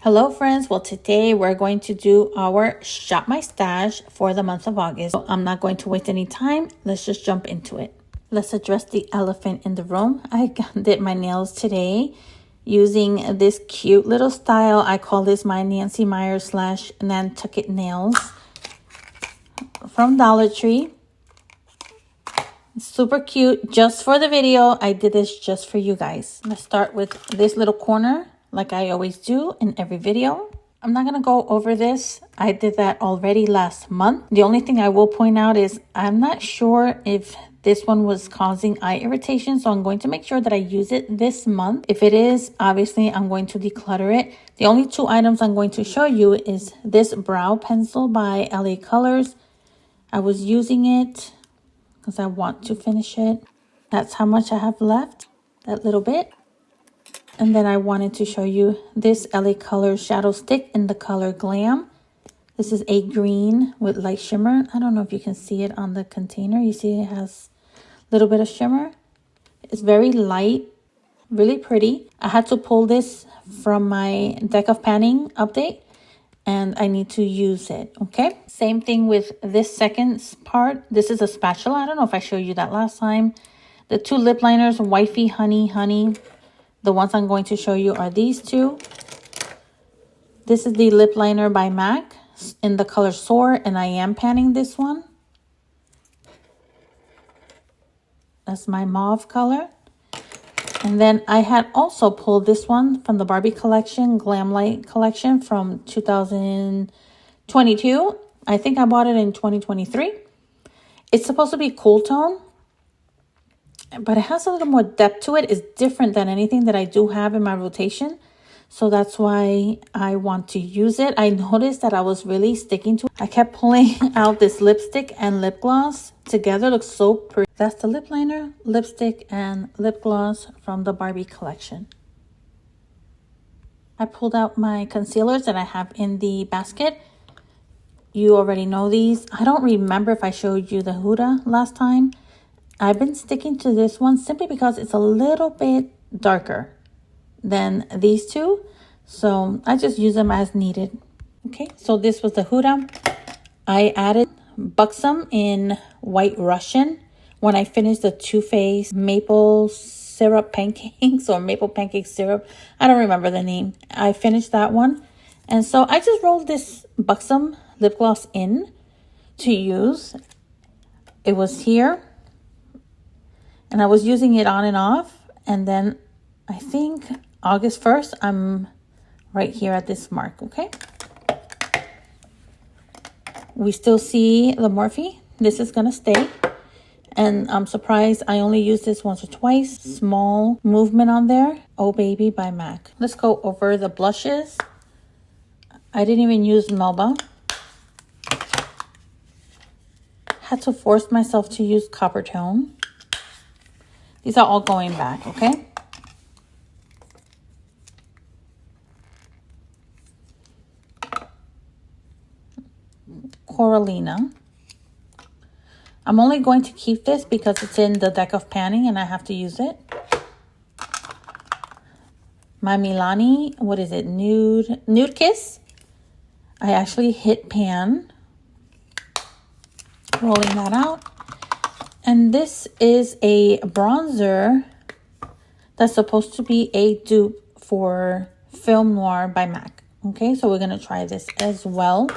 Hello friends, well today we're going to do our Shop My Stash for the month of August. So I'm not going to waste any time, let's just jump into it. Let's address the elephant in the room. I did my nails today using this cute little style. I call this my Nancy Myers / Nantucket nails from Dollar Tree. Super cute, just for the video. I did this just for you guys. Let's start with this little corner like I always do in every video. I'm not gonna go over this. I did that already last month. The only thing I will point out is I'm not sure if this one was causing eye irritation, so I'm going to make sure that I use it this month. If it is, obviously I'm going to declutter it. The only two items I'm going to show you is this brow pencil by LA Colors. I was using it because I want to finish it. That's how much I have left, that little bit. And then I wanted to show you this LA Colors shadow stick in the color Glam. This is a green with light shimmer. I don't know if you can see it on the container. You see it has a little bit of shimmer. It's very light, really pretty. I had to pull this from my deck of panning update and I need to use it, okay? Same thing with this second part. This is a spatula. I don't know if I showed you that last time. The two lip liners, Wifey, Honey. The ones I'm going to show you are these two. This is the lip liner by MAC in the color Soar, and I am panning this one. That's my mauve color. And then I had also pulled this one from the Barbie collection, Glam Light collection from 2022. I think I bought it in 2023. It's supposed to be cool tone, but it has a little more depth to it. It's different than anything that I do have in my rotation. So that's why I want to use it. I noticed that I was really sticking to it. I kept pulling out this lipstick and lip gloss together. It looks so pretty. That's the lip liner, lipstick, and lip gloss from the Barbie collection. I pulled out my concealers that I have in the basket. You already know these. I don't remember if I showed you the Huda last time. I've been sticking to this one simply because it's a little bit darker than these two. So I just use them as needed. Okay, so this was the Huda. I added Buxom in White Russian when I finished the Too Faced maple syrup pancakes or maple pancake syrup. I don't remember the name. I finished that one. And so I just rolled this Buxom lip gloss in to use. It was here. And I was using it on and off. And then I think August 1st, I'm right here at this mark, okay? We still see the Morphe. This is going to stay. And I'm surprised I only used this once or twice. Small movement on there. Oh Baby by MAC. Let's go over the blushes. I didn't even use Melba. Had to force myself to use Copper Tone. These are all going back, okay? Coralina. I'm only going to keep this because it's in the deck of panning and I have to use it. My Milani, what is it? Nude Kiss. I actually hit pan. Rolling that out. And this is a bronzer that's supposed to be a dupe for Film Noir by MAC. Okay, so we're going to try this as well.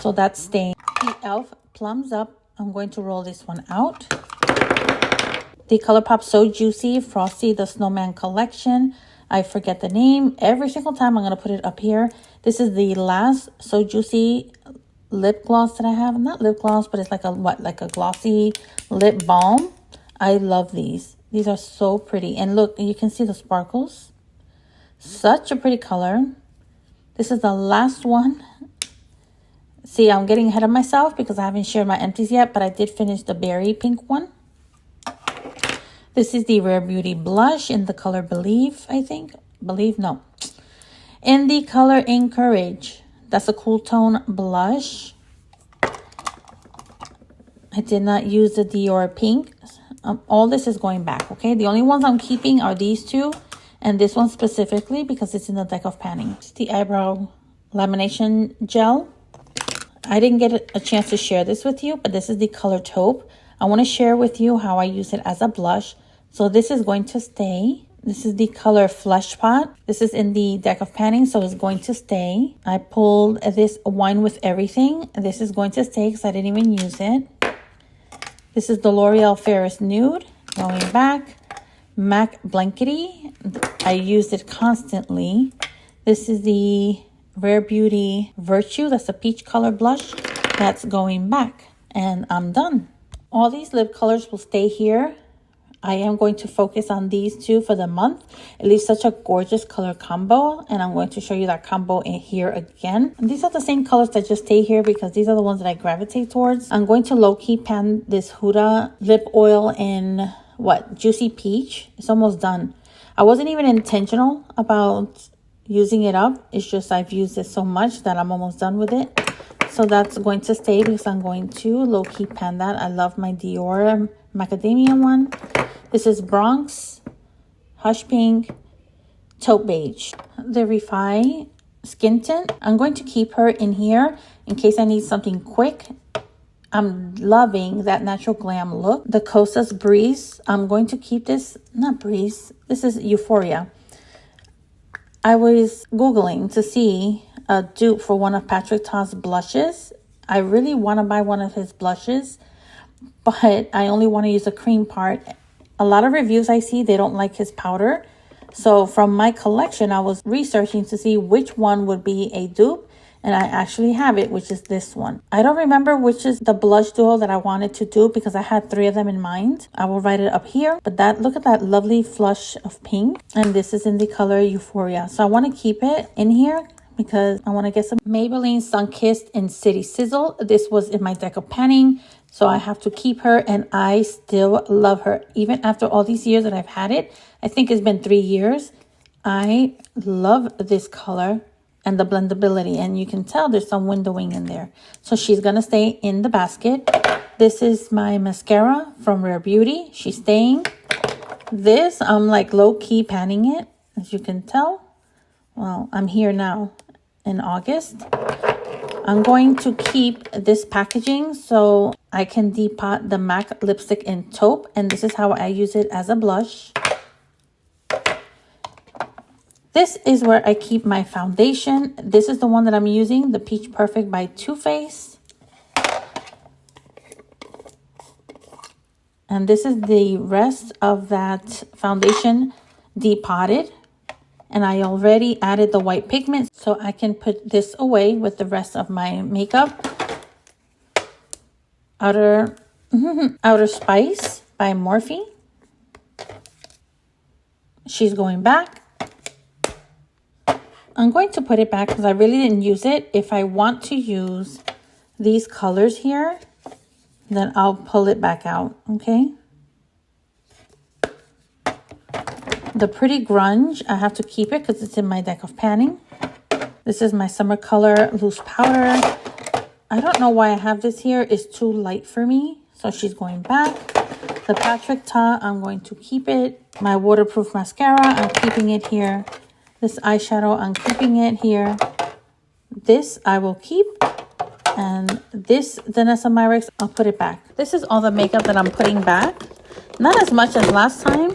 So that's staying. The e.l.f. Plums Up. I'm going to roll this one out. The ColourPop So Juicy Frosty the Snowman collection. I forget the name. Every single time I'm going to put it up here. This is the last So Juicy lip gloss that I have. Not lip gloss, but it's like a glossy lip balm. I love these. These are so pretty. And look, you can see the sparkles. Such a pretty color. This is the last one. See, I'm getting ahead of myself because I haven't shared my empties yet, but I did finish the berry pink one. This is the Rare Beauty blush in the color Believe, I think. Believe, no. In the color Encourage. That's a cool tone blush. I did not use the Dior pink. All this is going back, okay? The only ones I'm keeping are these two And this one specifically because it's in the deck of panning. It's the eyebrow lamination gel. I didn't get a chance to share this with you, but this is the color taupe. I want to share with you how I use it as a blush. So this is going to stay. This is the color Flesh Pot. This is in the deck of panning, so it's going to stay. I pulled this Wine with Everything. This is going to stay because I didn't even use it. This is the L'Oreal Ferris Nude. Going back. MAC Blankety. I used it constantly. This is the Rare Beauty Virtue. That's a peach color blush. That's going back. And I'm done. All these lip colors will stay here. I am going to focus on these two for the month. It leaves such a gorgeous color combo, and I'm going to show you that combo in here again. And these are the same colors that just stay here because these are the ones that I gravitate towards. I'm going to low-key pan this Huda lip oil in Juicy Peach. It's almost done. I wasn't even intentional about using it up. It's just I've used it so much that I'm almost done with it. So that's going to stay because I'm going to low-key pan that. I love my Dior Macadamia one. This is Bronx, Hush Pink, Taupe Beige. The Refi Skin Tint. I'm going to keep her in here in case I need something quick. I'm loving that natural glam look. The Kosas Breeze. I'm going to keep this, not Breeze. This is Euphoria. I was Googling to see a dupe for one of Patrick Ta's blushes. I really want to buy one of his blushes, but I only want to use the cream part. A lot of reviews I see, they don't like his powder. So from my collection, I was researching to see which one would be a dupe. And I actually have it, which is this one. I don't remember which is the blush duo that I wanted to do because I had 3 of them in mind. I will write it up here. But look at that lovely flush of pink. And this is in the color Euphoria. So I want to keep it in here because I want to get some Maybelline Sunkissed in City Sizzle. This was in my deck of panning. So I have to keep her, and I still love her. Even after all these years that I've had it, I think it's been 3 years. I love this color and the blendability, and you can tell there's some windowing in there. So she's going to stay in the basket. This is my mascara from Rare Beauty. She's staying. This, I'm like low-key panning it, as you can tell. Well, I'm here now in August. I'm going to keep this packaging so I can depot the MAC lipstick in taupe. And this is how I use it as a blush. This is where I keep my foundation. This is the one that I'm using, the Peach Perfect by Too Faced. And this is the rest of that foundation depotted. And I already added the white pigment, so I can put this away with the rest of my makeup. Outer Spice by Morphe. She's going back. I'm going to put it back because I really didn't use it. If I want to use these colors here, then I'll pull it back out, okay? The Pretty Grunge, I have to keep it because it's in my deck of panning. This is my Summer Color Loose Powder. I don't know why I have this here. It's too light for me. So she's going back. The Patrick Ta, I'm going to keep it. My waterproof mascara, I'm keeping it here. This eyeshadow, I'm keeping it here. This I will keep. And this Danessa Myricks, I'll put it back. This is all the makeup that I'm putting back. Not as much as last time,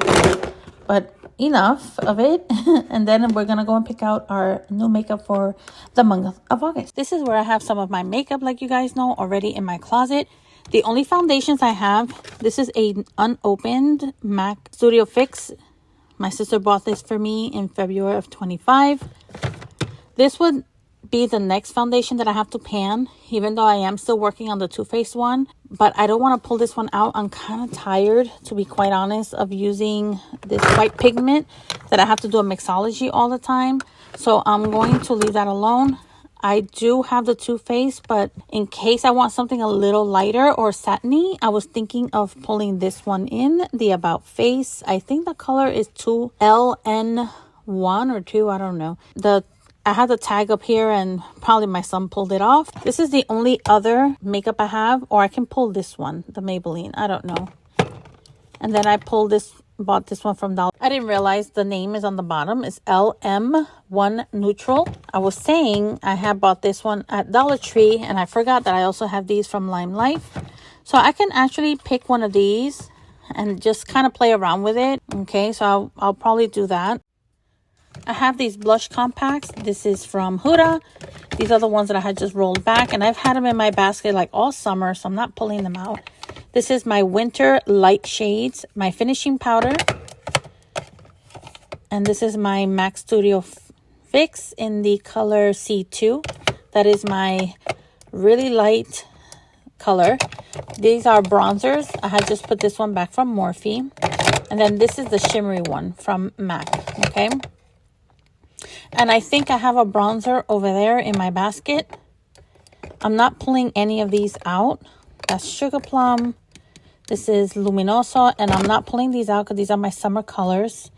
but enough of it. And then we're gonna go and pick out our new makeup for the month of August. This is where I have some of my makeup, like you guys know, already in my closet. The only foundations I have, this is a unopened MAC Studio Fix. My sister bought this for me in February of 25. This would be the next foundation that I have to pan, even though I am still working on the Too Faced one. But I don't want to pull this one out. I'm kind of tired, to be quite honest, of using this white pigment that I have to do a mixology all the time. So I'm going to leave that alone. I do have the Too Faced, but in case I want something a little lighter or satiny, I was thinking of pulling this one in, the About Face. I think the color is 2LN1 or 2, I don't know. I had the tag up here and probably my son pulled it off. This is the only other makeup I have, or I can pull this one, the Maybelline, I don't know. And then I pulled this bought this one from Dollar. I didn't realize the name is on the bottom. It's LM1 Neutral. I was saying I had bought this one at Dollar Tree, and I forgot that I also have these from Lime Life. So I can actually pick one of these and just kind of play around with it. Okay, so I'll probably do that. I have these blush compacts. This is from Huda. These are the ones that I had just rolled back, and I've had them in my basket like all summer, so I'm not pulling them out. This is my winter light shades, my finishing powder, and this is my MAC Studio Fix in the color C2. That is my really light color. These are bronzers. I had just put this one back from Morphe, and then this is the shimmery one from MAC. Okay. And I think I have a bronzer over there in my basket. I'm not pulling any of these out. That's Sugar Plum. This is Luminoso. And I'm not pulling these out because these are my summer colors.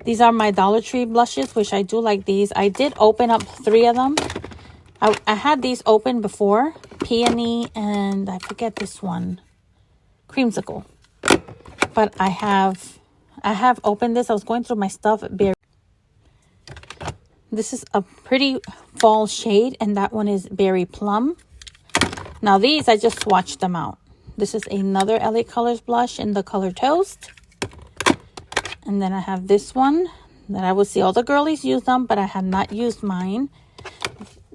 These are my Dollar Tree blushes, which I do like these. I did open up 3 of them. I had these open before. Peony and I forget this one. Creamsicle. But I have opened this. I was going through my stuff. This is a pretty fall shade, and that one is Berry Plum. Now these, I just swatched them out. This is another LA Colors blush in the color Toast. And then I have this one that I would see all the girlies use them, but I had not used mine.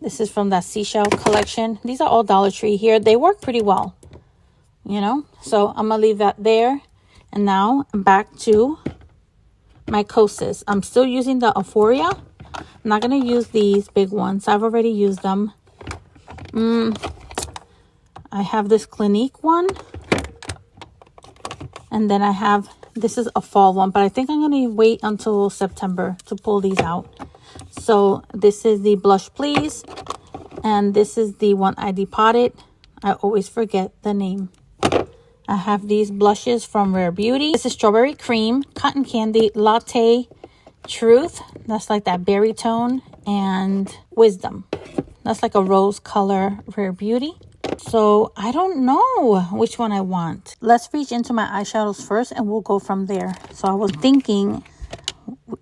This is from that Seashell collection. These are all Dollar Tree here. They work pretty well, you know. So I'm going to leave that there. And now back to my Kosas. I'm still using the Euphoria. I'm not going to use these big ones. I've already used them. I have this Clinique one. And then I have, this is a fall one. But I think I'm going to wait until September to pull these out. So this is the Blush Please. And this is the one I depotted. I always forget the name. I have these blushes from Rare Beauty. This is Strawberry Cream, Cotton Candy, Latte, Truth. That's like that berry tone. And Wisdom. That's like a rose color Rare Beauty. So I don't know which one I want. Let's reach into my eyeshadows first and we'll go from there. So I was thinking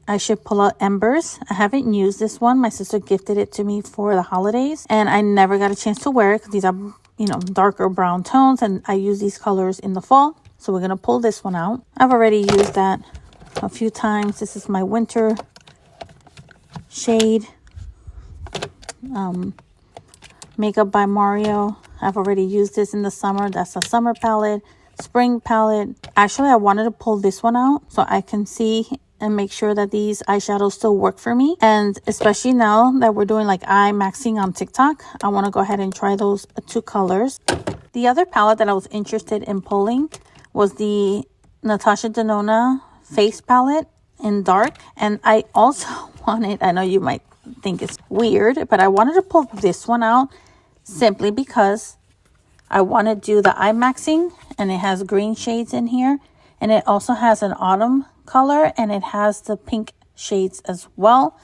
I should pull out Embers. I haven't used this one. My sister gifted it to me for the holidays. And I never got a chance to wear it because these are, you know, darker brown tones. And I use these colors in the fall. So we're going to pull this one out. I've already used that a few times. This is my winter shade. Makeup by Mario. I've already used this in the summer. That's a summer palette. Spring palette. Actually, I wanted to pull this one out so I can see and make sure that these eyeshadows still work for me. And especially now that we're doing like eye maxing on TikTok, I want to go ahead and try those 2 colors. The other palette that I was interested in pulling was the Natasha Denona face palette in dark. And I also wanted, I know you might think it's weird, but I wanted to pull this one out simply because I want to do the eye maxing, and it has green shades in here, and it also has an autumn color, and it has the pink shades as well.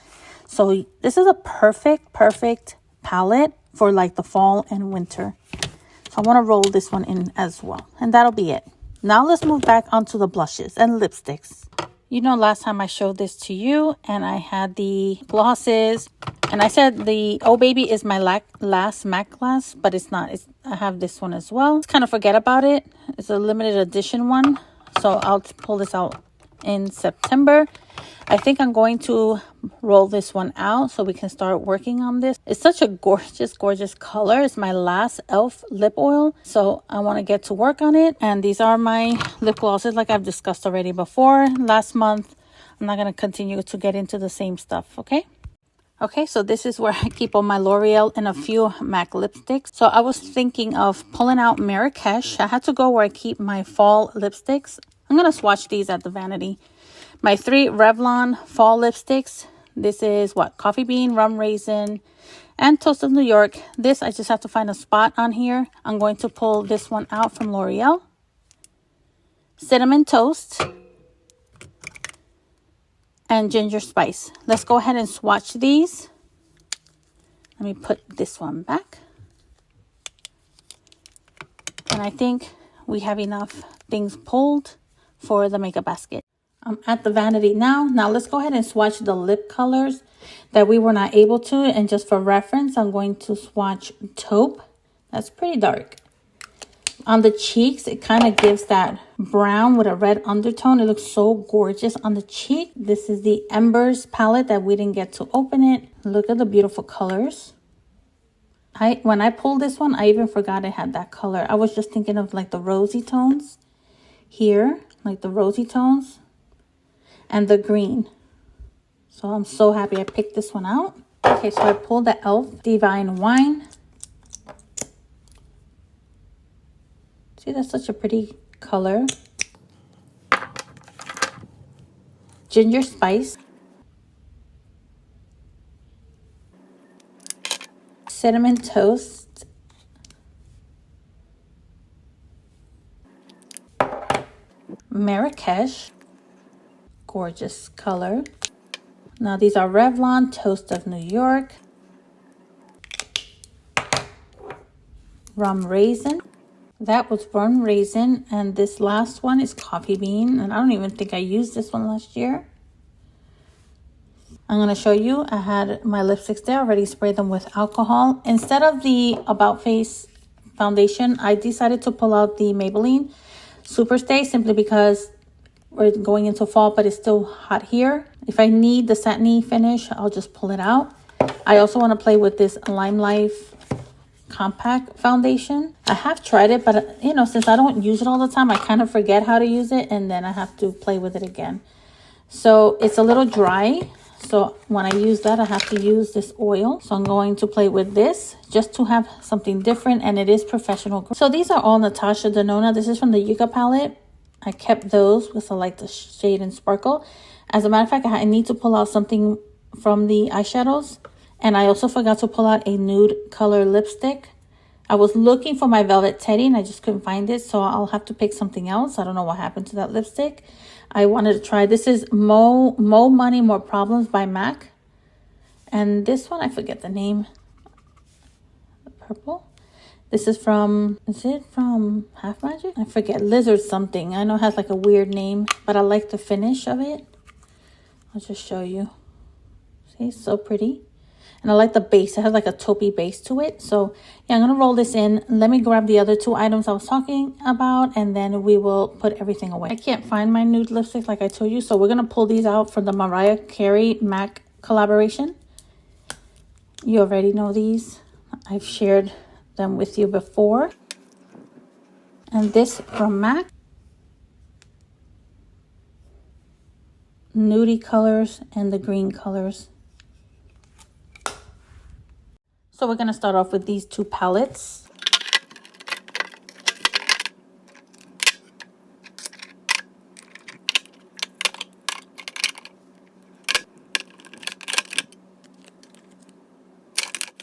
So this is a perfect palette for like the fall and winter. So I want to roll this one in as well, and that'll be it. Now let's move back onto the blushes and lipsticks. You know, last time I showed this to you and I had the glosses, and I said the Oh Baby is my last MAC glass, but it's not. I have this one as well. Just kind of forget about it. It's a limited edition one. So I'll pull this out in September. I think I'm going to roll this one out so we can start working on this. It's such a gorgeous color. It's my last e.l.f. lip oil, so I want to get to work on it. And these are my lip glosses like I've discussed already before last month. I'm not going to continue to get into the same stuff, okay? Okay, so this is where I keep all my L'Oreal and a few MAC lipsticks. So I was thinking of pulling out Marrakesh. I had to go where I keep my fall lipsticks. I'm going to swatch these at the vanity. My 3 Revlon fall lipsticks. This is what? Coffee Bean, Rum Raisin, and Toast of New York. This, I just have to find a spot on here. I'm going to pull this one out from L'Oreal. Cinnamon Toast. And Ginger Spice. Let's go ahead and swatch these. Let me put this one back. And I think we have enough things pulled for the makeup basket. I'm at the vanity now. Now let's go ahead and swatch the lip colors that we were not able to. And just for reference, I'm going to swatch taupe. That's pretty dark. On the cheeks, it kind of gives that brown with a red undertone. It looks so gorgeous on the cheek. This is the Embers palette that we didn't get to open it. Look at the beautiful colors. When I pulled this one, I even forgot it had that color. I was just thinking of like the rosy tones here, like the rosy tones and the green. So I'm so happy I picked this one out. Okay, so I pulled the e.l.f. Divine Wine. See, that's such a pretty color. Ginger Spice. Cinnamon Toast. Marrakesh. Gorgeous color. Now these are Revlon Toast of New York. Rum Raisin. That was Rum Raisin, and this last one is Coffee Bean, and I don't even think I used this one last year. I'm going to show you, I had my lipsticks there, already sprayed them with alcohol. Instead of the About Face foundation, I decided to pull out the Maybelline Superstay simply because we're going into fall, but it's still hot here. If I need the satiny finish, I'll just pull it out. I also want to play with this Lime Life compact foundation. I have tried it, but you know, since I don't use it all the time, I kind of forget how to use it, and then I have to play with it again. So it's a little dry, so when I use that, I have to use this oil. So I'm going to play with this just to have something different, and it is professional. So these are all Natasha Denona. This is from the Yucca palette. I kept those because I like the shade and sparkle. As a matter of fact, I need to pull out something from the eyeshadows. And I also forgot to pull out a nude color lipstick. I was looking for my Velvet Teddy and I just couldn't find it. So I'll have to pick something else. I don't know what happened to that lipstick. I wanted to try. This is Mo Money, More Problems by MAC. And this one, I forget the name. Purple. This is from, is it from Half Magic? I forget. Lizard something. I know it has like a weird name, but I like the finish of it. I'll just show you. See, so pretty. And I like the base. It has like a taupey base to it. So yeah, I'm going to roll this in. Let me grab the other two items I was talking about, and then we will put everything away. I can't find my nude lipsticks like I told you. So we're going to pull these out from the Mariah Carey MAC collaboration. You already know these. I've shared them with you before. And this from MAC. Nudie colors and the green colors. So we're going to start off with these two palettes.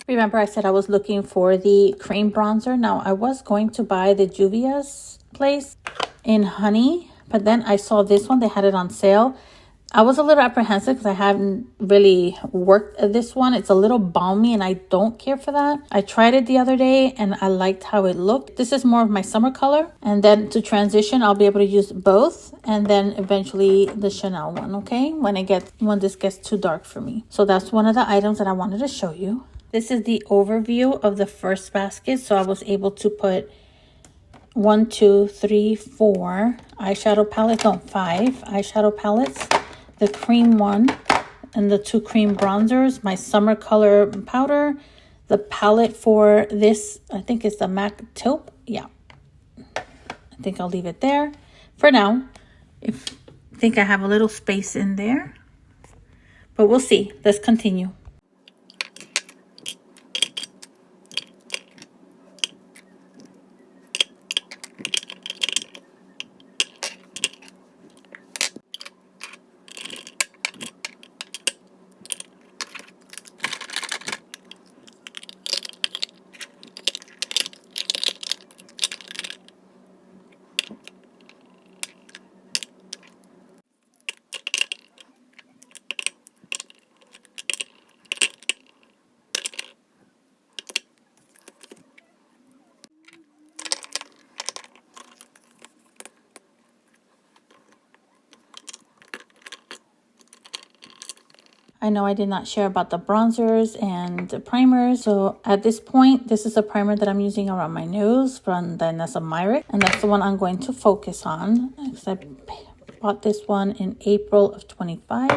Remember I said I was looking for the cream bronzer. Now I was going to buy the Juvia's Place in Honey, but then I saw this one. They had it on sale. I was a little apprehensive because I haven't really worked this one. It's a little balmy and I don't care for that. I tried it the other day and I liked how it looked. This is more of my summer color. And then to transition, I'll be able to use both. And then eventually the Chanel one, okay? When this gets too dark for me. So that's one of the items that I wanted to show you. This is the overview of the first basket. So I was able to put 1, 2, 3, 4 eyeshadow palettes. No, 5 eyeshadow palettes. The cream one and the 2 cream bronzers, my summer color powder, the palette for this, I think it's the MAC Taupe. Yeah, I think I'll leave it there for now. I think I have a little space in there, but we'll see. Let's continue. I know I did not share about the bronzers and the primers. So at this point, this is a primer that I'm using around my nose from the Nessa Myrick. And that's the one I'm going to focus on. Because I bought this one in April of 25.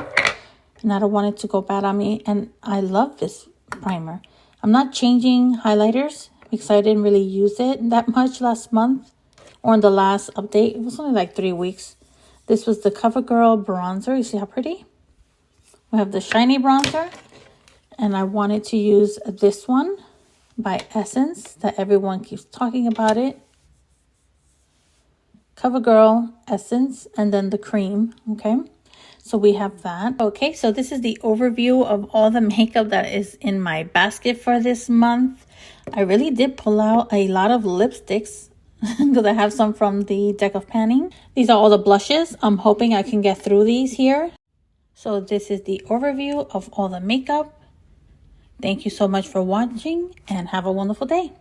And I don't want it to go bad on me. And I love this primer. I'm not changing highlighters because I didn't really use it that much last month. Or in the last update. It was only like 3 weeks. This was the CoverGirl bronzer. You see how pretty? We have the shiny bronzer. And I wanted to use this one by Essence that everyone keeps talking about it. CoverGirl Essence and then the cream. Okay. So we have that. Okay. So this is the overview of all the makeup that is in my basket for this month. I really did pull out a lot of lipsticks. Because I have some from the deck of panning. These are all the blushes. I'm hoping I can get through these here. So this is the overview of all the makeup. Thank you so much for watching and have a wonderful day.